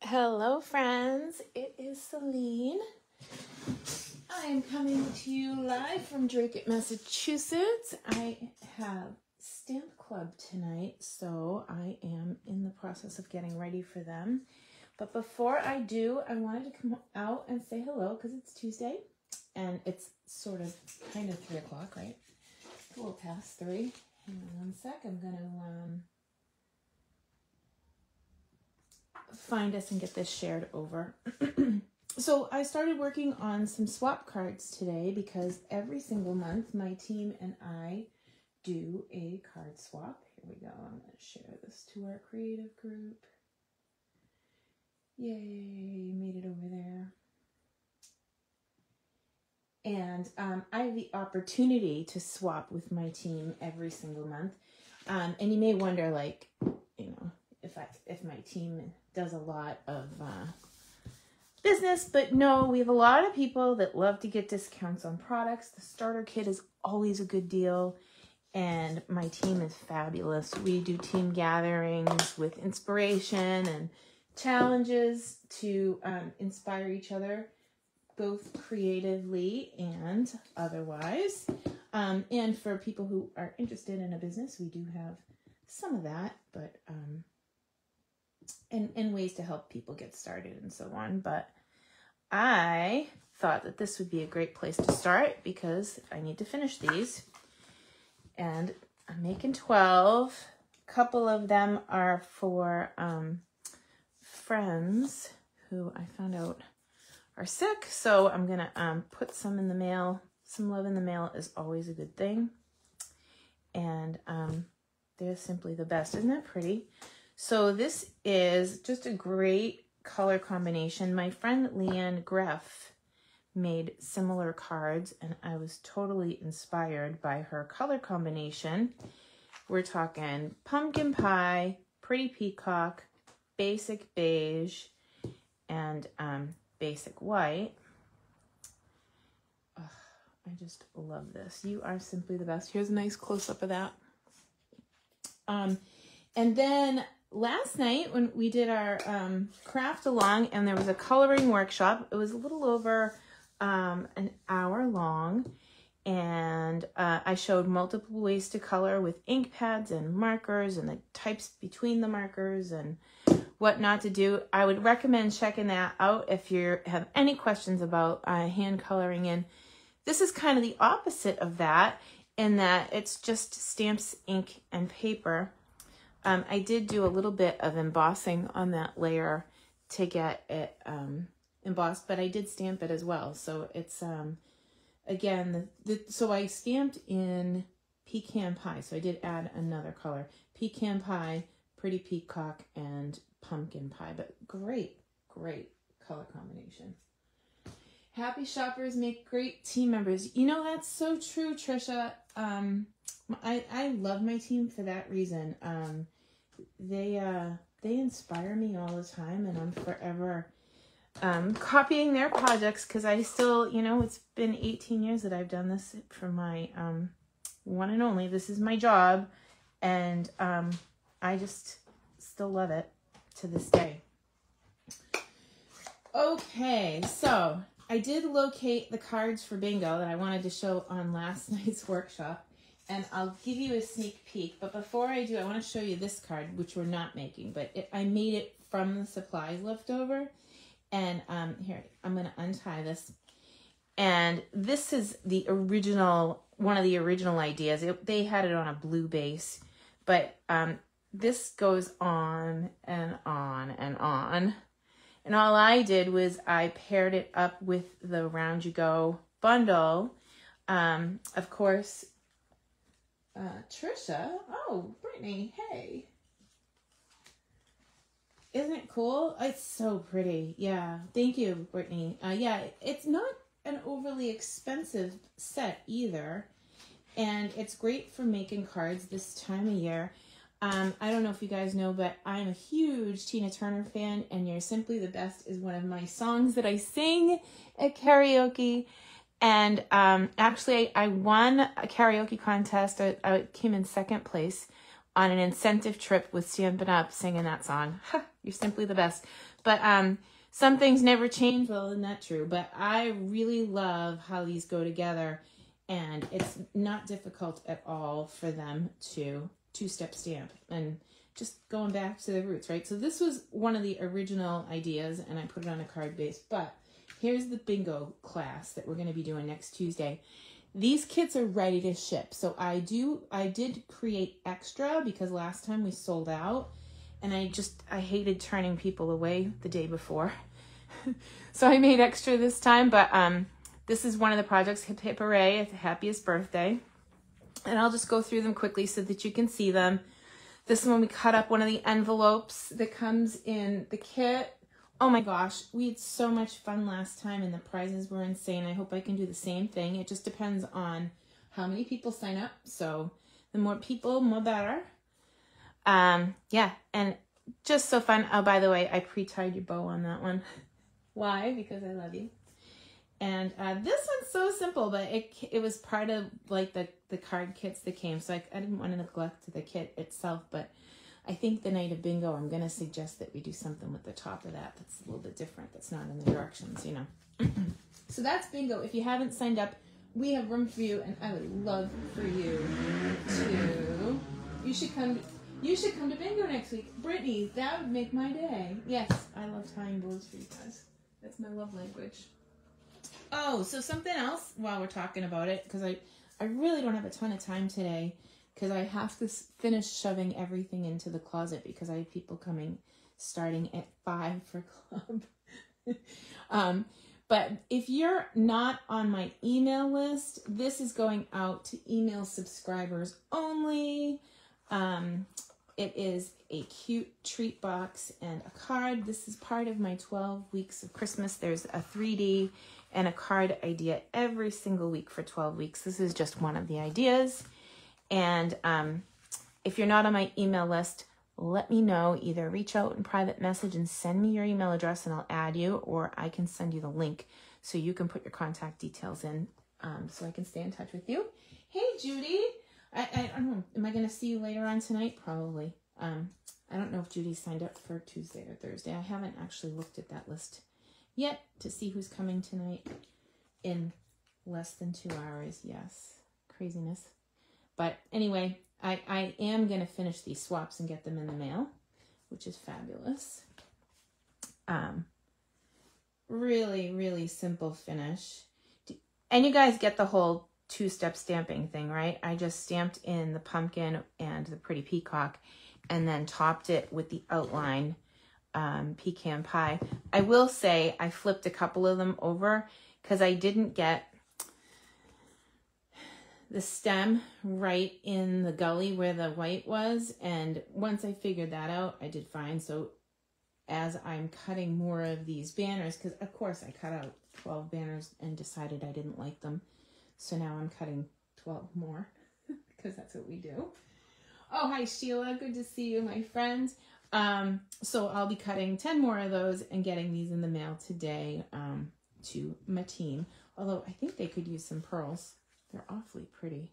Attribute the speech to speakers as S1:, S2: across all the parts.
S1: Hello, friends. It is Selene. I am coming to you live from Drake, Massachusetts. I have Stamp Club tonight, so I am in the process of getting ready for them. But before I do, I wanted to come out and say hello because it's Tuesday, and it's sort of kind of 3 o'clock, right? It's a little past 3. Hang on one sec. I'm going to find us and get this shared over. So I started working on some swap cards today because every single month my team and I do a card swap. Here we go. I'm going to share this to our creative group. Yay, made it over there. And I have the opportunity to swap with my team every single month. And you may wonder, like, you know, if my team does a lot of business, but no, we have a lot of people that love to get discounts on products. The starter kit is always a good deal, and my team is fabulous. We do team gatherings with inspiration and challenges to inspire each other, both creatively and otherwise. And for people who are interested in a business, we do have some of that, but and ways to help people get started and so on. But I thought that this would be a great place to start because I need to finish these. And I'm making 12. A couple of them are for friends who I found out are sick. So I'm going to put some in the mail. Some love in the mail is always a good thing. And they're simply the best. Isn't that pretty? So this is just a great color combination. My friend Leanne Greff made similar cards, and I was totally inspired by her color combination. We're talking pumpkin pie, pretty peacock, basic beige, and basic white. Oh, I just love this. You are simply the best. Here's a nice close-up of that. And then last night when we did our craft along and there was a coloring workshop, it was a little over an hour long, and I showed multiple ways to color with ink pads and markers and the types between the markers and what not to do. I would recommend checking that out if you have any questions about hand coloring. And this is kind of the opposite of that in that it's just stamps, ink, and paper. I did do a little bit of embossing on that layer to get it embossed, but I did stamp it as well. So it's, again, so I stamped in pecan pie. So I did add another color. Pecan pie, pretty peacock, and pumpkin pie. But great, great color combination. Happy shoppers make great team members. You know, that's so true, Trisha. I love my team for that reason. They inspire me all the time, and I'm forever copying their projects because I still, you know, it's been 18 years that I've done this for my one and only. This is my job, and I just still love it to this day. Okay, so I did locate the cards for bingo that I wanted to show on last night's workshop, and I'll give you a sneak peek. But before I do, I want to show you this card, which we're not making, but I made it from the supplies left over. And here, I'm going to untie this. And this is the original, one of the original ideas. They had it on a blue base, but this goes on and on and on. And all I did was I paired it up with the Round You Go bundle. Of course, Trisha. Oh, Brittany, hey. Isn't it cool? It's so pretty. Yeah. Thank you, Brittany. Yeah, it's not an overly expensive set either. And it's great for making cards this time of year. I don't know if you guys know, but I'm a huge Tina Turner fan, and You're Simply the Best is one of my songs that I sing at karaoke. And actually, I won a karaoke contest. I came in second place on an incentive trip with Stampin' Up! Singing that song. You're simply the best. But some things never change. Well, isn't that true? But I really love how these go together, and it's not difficult at all for them to two-step stamp and just going back to the roots, right? So this was one of the original ideas, and I put it on a card base. But here's the bingo class that we're going to be doing next Tuesday. These kits are ready to ship. So I did create extra because last time we sold out, and I hated turning people away the day before. So I made extra this time, but this is one of the projects, Hip Hip Hooray, at the happiest birthday. And I'll just go through them quickly so that you can see them. This one, we cut up one of the envelopes that comes in the kit. Oh my gosh, we had so much fun last time and the prizes were insane. I hope I can do the same thing. It just depends on how many people sign up. So the more people, more better. Yeah, and just so fun. Oh, by the way, I pre-tied your bow on that one. Why? Because I love you. And this one's so simple, but it was part of like the card kits that came. So I didn't want to neglect the kit itself, but I think the night of bingo, I'm going to suggest that we do something with the top of that that's a little bit different. That's not in the directions, you know. So that's bingo. If you haven't signed up, we have room for you, and I would love for you to. You should come to bingo next week, Brittany. That would make my day. Yes, I love tying bows for you guys. That's my love language. Oh, so something else while we're talking about it, because I really don't have a ton of time today, because I have to finish shoving everything into the closet because I have people coming starting at 5 for club. But if you're not on my email list, this is going out to email subscribers only. It is a cute treat box and a card. This is part of my 12 weeks of Christmas. There's a 3D and a card idea every single week for 12 weeks. This is just one of the ideas. And if you're not on my email list, let me know. Either reach out in private message and send me your email address and I'll add you, or I can send you the link so you can put your contact details in so I can stay in touch with you. Hey, Judy. I don't know. Am I going to see you later on tonight? Probably. I don't know if Judy signed up for Tuesday or Thursday. I haven't actually looked at that list yet to see who's coming tonight in less than 2 hours. Yes. Craziness. But anyway, I am going to finish these swaps and get them in the mail, which is fabulous. Really, really simple finish. And you guys get the whole two-step stamping thing, right? I just stamped in the pumpkin and the pretty peacock and then topped it with the outline pecan pie. I will say I flipped a couple of them over because I didn't get the stem right in the gully where the white was, and once I figured that out, I did fine. So as I'm cutting more of these banners, because of course I cut out 12 banners and decided I didn't like them, so now I'm cutting 12 more because that's what we do. Oh, hi Sheila, good to see you, my friend. So I'll be cutting 10 more of those and getting these in the mail today to my team, although I think they could use some pearls. They're awfully pretty.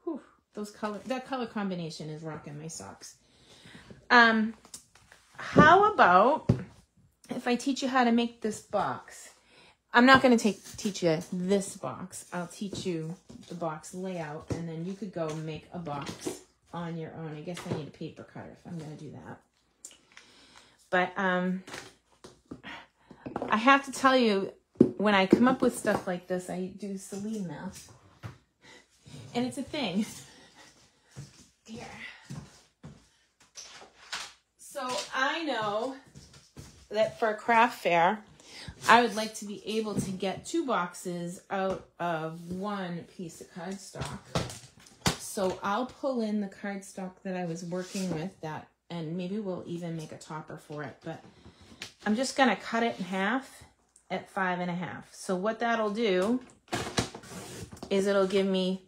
S1: Whew, that color combination is rocking my socks. How about if I teach you how to make this box? I'm not going to teach you this box. I'll teach you the box layout, and then you could go make a box on your own. I guess I need a paper cutter if I'm going to do that. But I have to tell you, when I come up with stuff like this, I do Selene math. And it's a thing. Here. So I know that for a craft fair, I would like to be able to get 2 boxes out of 1 piece of cardstock. So I'll pull in the cardstock that I was working with, and maybe we'll even make a topper for it. But I'm just going to cut it in half at 5.5. So what that'll do is it'll give me,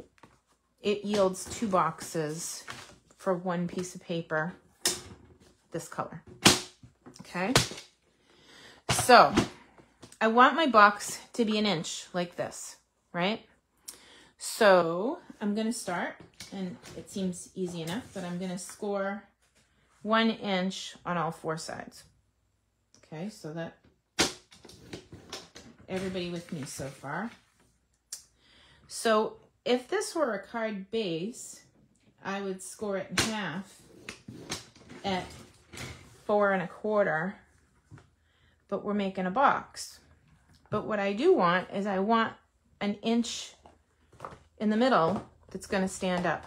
S1: it yields 2 boxes for 1 piece of paper, this color. Okay. So I want my box to be 1 inch like this, right? So I'm going to start, and it seems easy enough, but I'm going to score 1 inch on all 4 sides. Okay, so that everybody with me so far. So if this were a card base, I would score it in half at 4 1/4, but we're making a box. But what I do want is I want an inch in the middle that's going to stand up.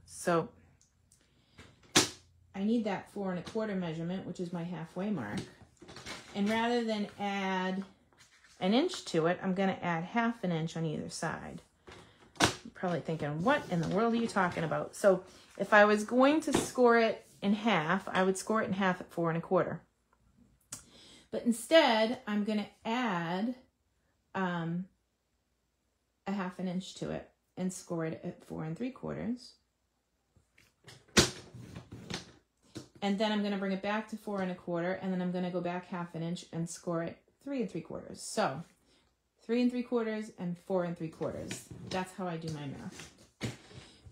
S1: So I need that 4 1/4 measurement, which is my halfway mark. And rather than add an inch to it, I'm going to add 1/2 inch on either side. You're probably thinking, what in the world are you talking about? So if I was going to score it in half, I would score it in half at 4 1/4. But instead, I'm going to add a 1/2 inch to it and score it at 4 3/4. And then I'm going to bring it back to 4 1/4, and then I'm going to go back 1/2 inch and score it 3 3/4. So 3 3/4 and 4 3/4. That's how I do my math.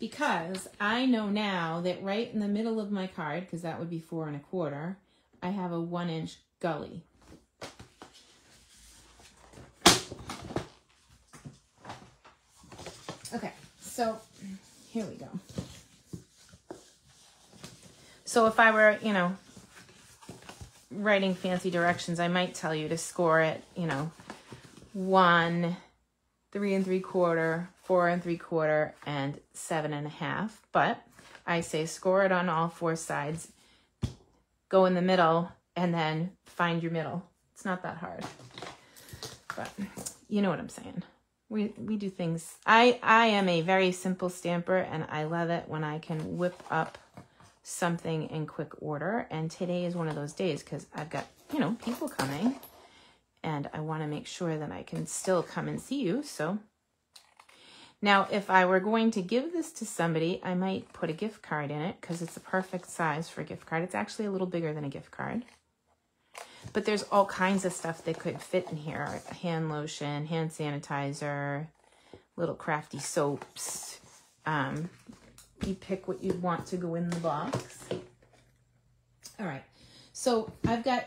S1: Because I know now that right in the middle of my card, because that would be 4 1/4, I have a 1 inch gully. Okay, so here we go. So if I were, writing fancy directions, I might tell you to score it, 1 3 3/4, 4 3/4, and 7 1/2. But I say score it on all 4 sides, go in the middle, and then find your middle. It's not that hard, but you know what I'm saying. We do things. I am a very simple stamper, and I love it when I can whip up something in quick order. And today is one of those days because I've got, people coming, and I want to make sure that I can still come and see you. So now if I were going to give this to somebody, I might put a gift card in it because it's the perfect size for a gift card. It's actually a little bigger than a gift card. But there's all kinds of stuff that could fit in here. Hand lotion, hand sanitizer, little crafty soaps. You pick what you want to go in the box. All right. So I've got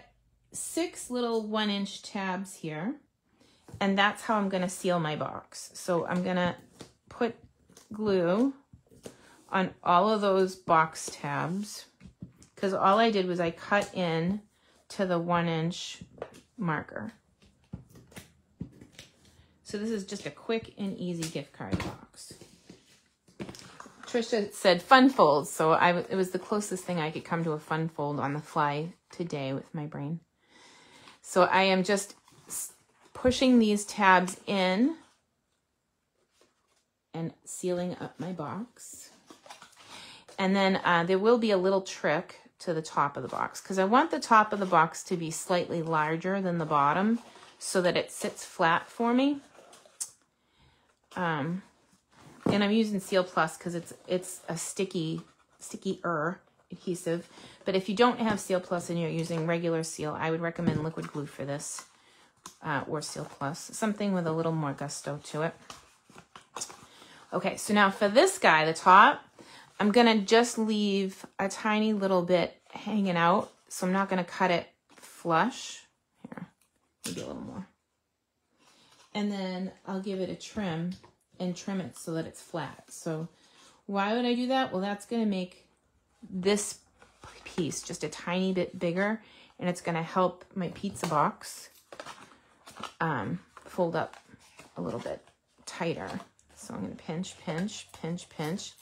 S1: 6 little 1 inch tabs here. And that's how I'm going to seal my box. So I'm going to put glue on all of those box tabs. Because all I did was I cut in to the 1 inch marker. So this is just a quick and easy gift card box. Trisha said fun folds, so it was the closest thing I could come to a fun fold on the fly today with my brain. So I am just pushing these tabs in and sealing up my box. And then there will be a little trick to the top of the box because I want the top of the box to be slightly larger than the bottom so that it sits flat for me. And I'm using Seal Plus because it's a sticky-er adhesive. But if you don't have Seal Plus and you're using regular Seal, I would recommend liquid glue for this or Seal Plus. Something with a little more gusto to it. Okay, so now for this guy, the top, I'm going to just leave a tiny little bit hanging out. So I'm not going to cut it flush. Here, maybe a little more. And then I'll give it a trim and trim it so that it's flat. So why would I do that? Well, that's going to make this piece just a tiny bit bigger, and it's going to help my pizza box fold up a little bit tighter. So I'm going to pinch, pinch, pinch, pinch,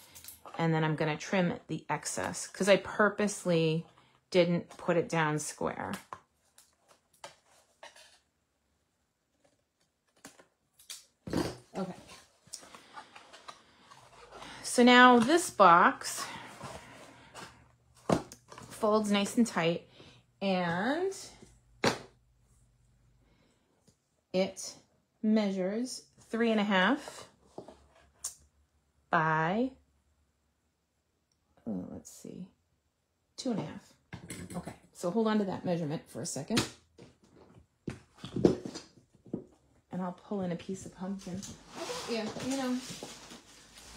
S1: and then I'm going to trim the excess because I purposely didn't put it down square. Okay. So now this box folds nice and tight, and it measures 3.5 by, let's see, 2.5. Okay, so hold on to that measurement for a second. And I'll pull in a piece of pumpkin. I think Yeah, you know,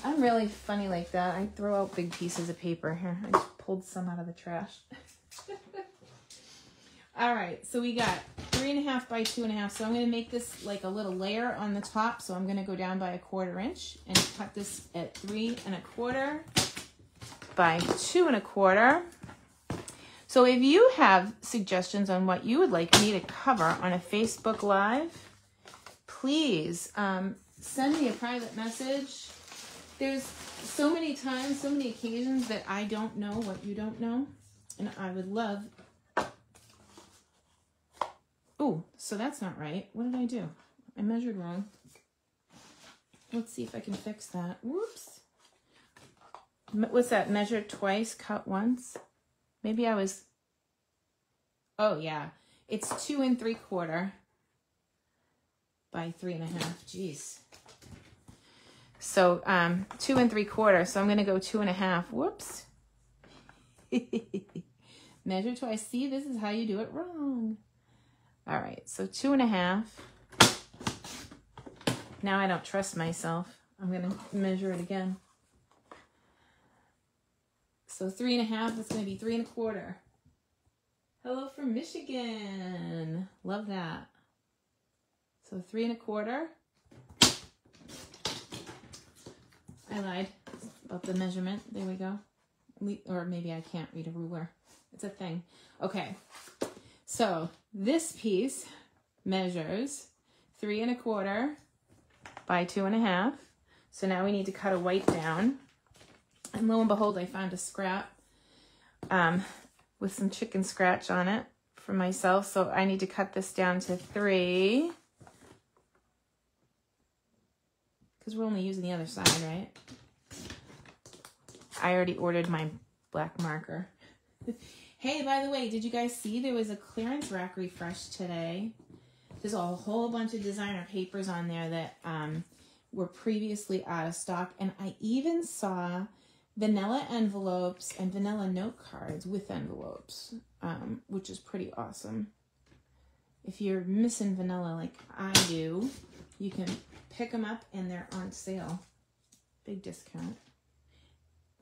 S1: I'm really funny like that. I throw out big pieces of paper here. I just pulled some out of the trash. All right, so we got 3.5 by 2.5. So I'm going to make this like a little layer on the top. So I'm going to go down by 1/4 inch and cut this at 3.25 by 2.25. So if you have suggestions on what you would like me to cover on a Facebook Live, please send me a private message. There's so many times, so many occasions that I don't know what you don't know. And I would love... Oh, so that's not right. What did I do? I measured wrong. Let's see if I can fix that. Whoops. What's that? Measure twice, cut once? Maybe I was... Oh, yeah. It's 2 3/4 by 3.5. Jeez. So 2 3/4. So I'm going to go 2.5. Whoops. Measure twice. See, this is how you do it wrong. All right. So 2.5. Now I don't trust myself. I'm going to measure it again. So 3.5. That's going to be 3.25. Hello from Michigan. Love that. So 3.25. I lied about the measurement. There we go. Or maybe I can't read a ruler. It's a thing. Okay. So this piece measures 3.25 by 2.5. So now we need to cut a white down. And lo and behold, I found a scrap with some chicken scratch on it for myself. So I need to cut this down to 3. Because we're only using the other side, right? I already ordered my black marker. Hey, by the way, did you guys see there was a clearance rack refresh today? There's a whole bunch of designer papers on there that were previously out of stock. And I even saw vanilla envelopes and vanilla note cards with envelopes, which is pretty awesome. If you're missing vanilla like I do, you can pick them up and they're on sale. Big discount.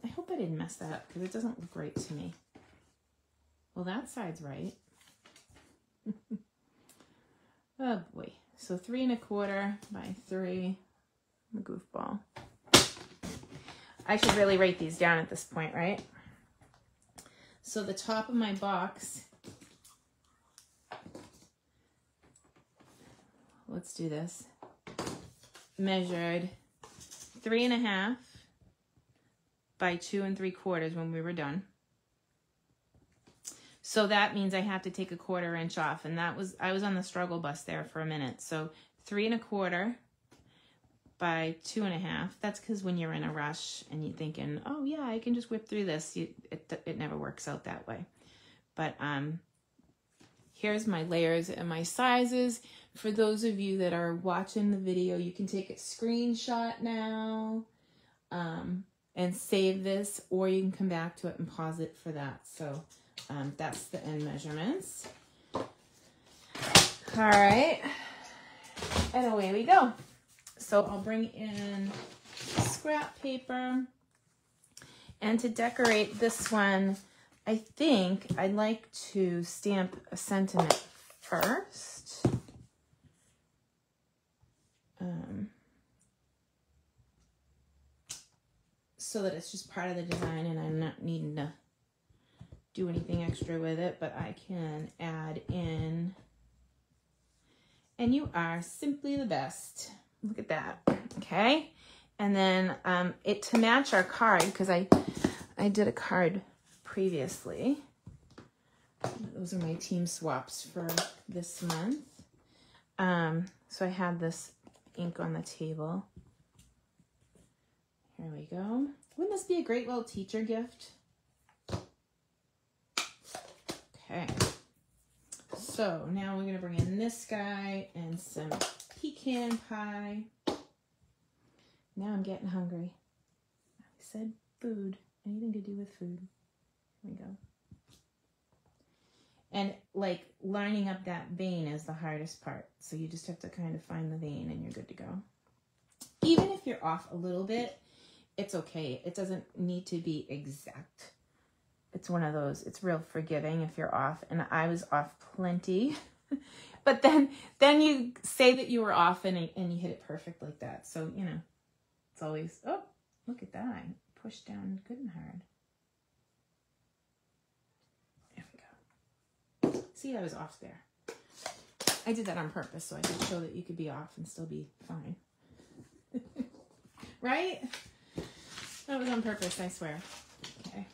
S1: I hope I didn't mess that up because it doesn't look right to me. Well, that side's right. Oh boy. So 3.25 by 3. I'm a goofball. I should really write these down at this point, right? So the top of my box, let's do this, measured 3.5 by 2 3/4 when we were done. So that means I have to take 1/4 inch off, and I was on the struggle bus there for a minute. So 3.25 by 2.5. That's because when you're in a rush and you're thinking, oh yeah, I can just whip through this, it never works out that way. But here's my layers and my sizes. For those of you that are watching the video, you can take a screenshot now and save this, or you can come back to it and pause it for that. So that's the end measurements. All right, and away we go. So I'll bring in scrap paper, and to decorate this one, I think I'd like to stamp a sentiment first. So that it's just part of the design and I'm not needing to do anything extra with it, but I can add in, and you are simply the best. Look at that. Okay. And then it to match our card, because I did a card previously. Those are my team swaps for this month. So I had this ink on the table. Here we go. Wouldn't this be a great little teacher gift? Okay. So now we're going to bring in this guy and some pecan pie. Now I'm getting hungry. I said food. Anything to do with food. Here we go. And like lining up that vein is the hardest part. So you just have to kind of find the vein and you're good to go. Even if you're off a little bit, it's okay. It doesn't need to be exact. It's one of those, it's real forgiving if you're off. And I was off plenty. But then you say that you were off and you hit it perfect like that. So, you know, it's always, oh, look at that. I pushed down good and hard. There we go. See, I was off there. I did that on purpose so I could show that you could be off and still be fine. Right? That was on purpose, I swear. Okay.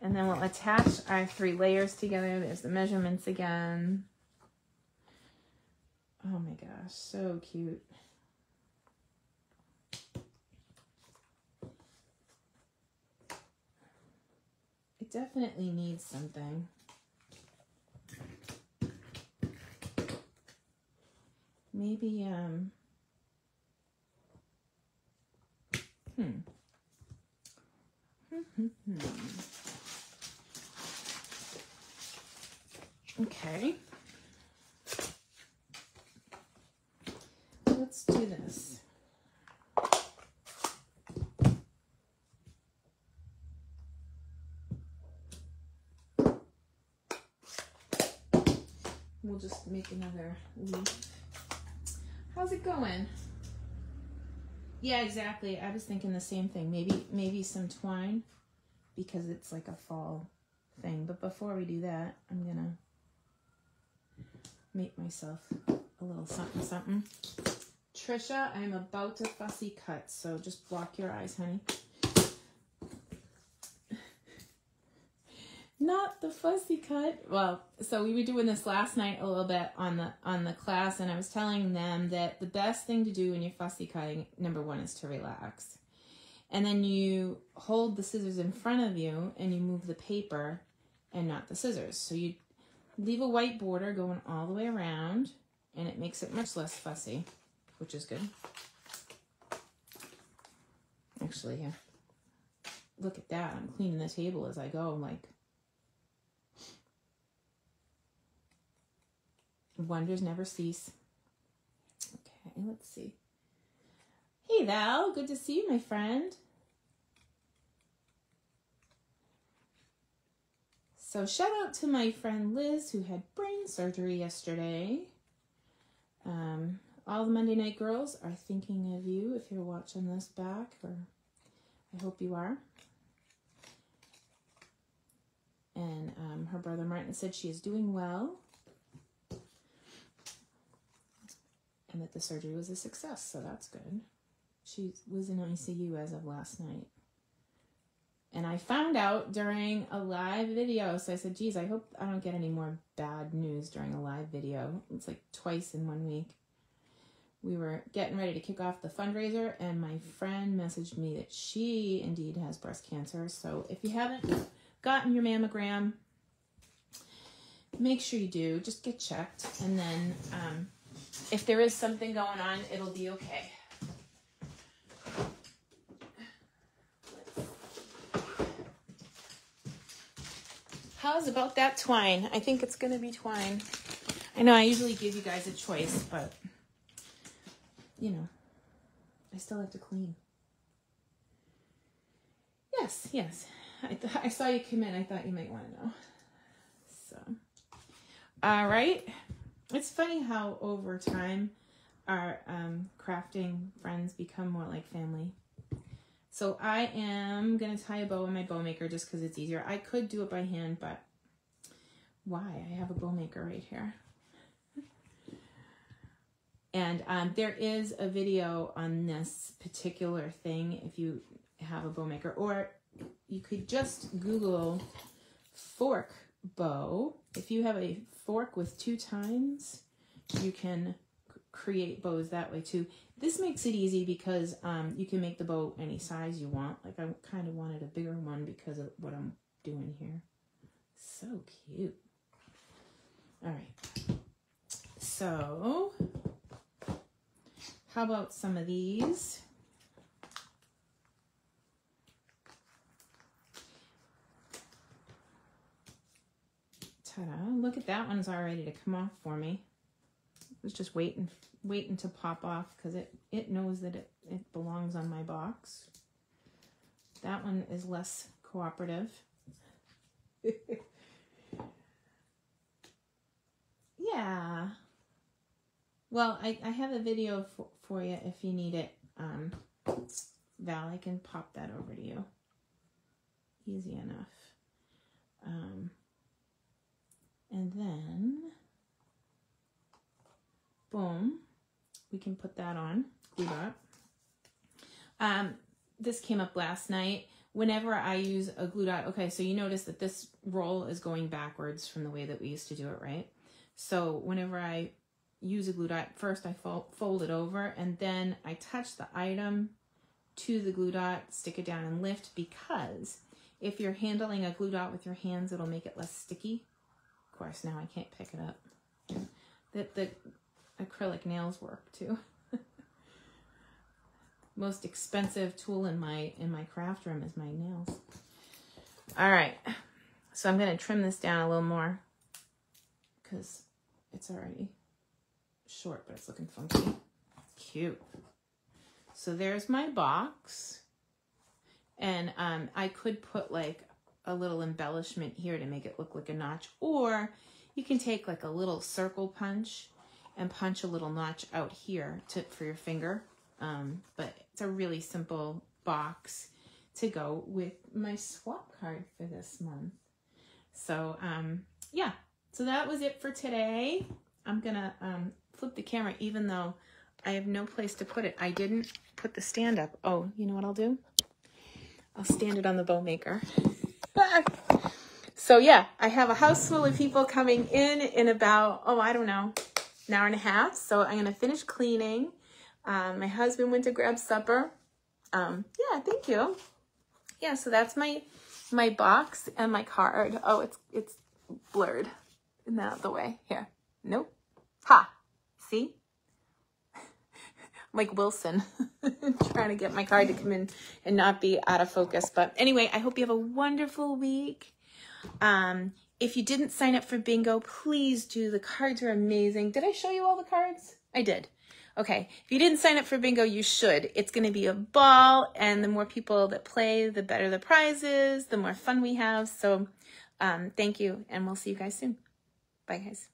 S1: And then we'll attach our 3 layers together. There's the measurements again. Oh my gosh, so cute. It definitely needs something. Maybe, Okay. Let's do this. We'll just make another leaf. How's it going? Yeah, exactly. I was thinking the same thing. Maybe some twine because it's like a fall thing. But before we do that, I'm gonna make myself a little something something. Trisha, I'm about to fussy cut, so just block your eyes, honey. Not the fussy cut. Well, so we were doing this last night a little bit on the class, and I was telling them that the best thing to do when you're fussy cutting, number 1, is to relax. And then you hold the scissors in front of you and you move the paper and not the scissors. So you leave a white border going all the way around, and it makes it much less fussy, which is good. Actually, yeah. Look at that. I'm cleaning the table as I go, like, wonders never cease. Okay, let's see. Hey, Val. Good to see you, my friend. So shout out to my friend Liz, who had brain surgery yesterday. All the Monday Night Girls are thinking of you if you're watching this back, or I hope you are. And her brother Martin said she is doing well, and that the surgery was a success, so that's good. She was in ICU as of last night. And I found out during a live video, so I said, geez, I hope I don't get any more bad news during a live video. It's like twice in 1 week. We were getting ready to kick off the fundraiser, and my friend messaged me that she indeed has breast cancer. So if you haven't gotten your mammogram, make sure you do. Just get checked. And then if there is something going on, it'll be okay. How's about that twine? I think it's going to be twine. I know I usually give you guys a choice, but, you know, I still have to clean. Yes, yes. I saw you come in. I thought you might want to know. So, all right. It's funny how over time our crafting friends become more like family. So I am going to tie a bow in my bow maker just because it's easier. I could do it by hand, but why? I have a bow maker right here. And there is a video on this particular thing if you have a bow maker. Or you could just Google fork bow. If you have a fork with 2 tines, you can create bows that way too. This makes it easy because you can make the bow any size you want. Like I kind of wanted a bigger one because of what I'm doing here. So cute. All right. So how about some of these? Ta-da. Look at that one's all ready to come off for me. was just waiting to pop off because it knows that it belongs on my box. That one is less cooperative. Yeah. Well, I have a video for you if you need it. Val, I can pop that over to you. Easy enough. And then, boom, we can put that on, glue dot. This came up last night. Whenever I use a glue dot, okay, so you notice that this roll is going backwards from the way that we used to do it, right? So whenever I use a glue dot, first I fold it over, and then I touch the item to the glue dot, stick it down and lift, because if you're handling a glue dot with your hands, it'll make it less sticky. Of course, now I can't pick it up. The acrylic nails work too. Most expensive tool in my craft room is my nails. All right, so I'm gonna trim this down a little more because it's already short, but it's looking funky. Cute. So there's my box. And I could put like a little embellishment here to make it look like a notch, or you can take like a little circle punch and punch a little notch out here for your finger. But it's a really simple box to go with my swap card for this month. So yeah, so that was it for today. I'm gonna flip the camera even though I have no place to put it. I didn't put the stand up. Oh, you know what I'll do? I'll stand it on the bow maker. So yeah, I have a house full of people coming in about, oh, I don't know, an hour and a half. So I'm going to finish cleaning. My husband went to grab supper. Yeah, thank you. Yeah, so that's my box and my card. Oh, it's blurred. Isn't that out the way? Here. Nope. Ha. See? Like Wilson, trying to get my card to come in and not be out of focus. But anyway, I hope you have a wonderful week. If you didn't sign up for bingo, please do. The cards are amazing. Did I show you all the cards? I did. Okay. If you didn't sign up for bingo, you should. It's going to be a ball, and the more people that play, the better the prizes, the more fun we have. So thank you, and we'll see you guys soon. Bye, guys.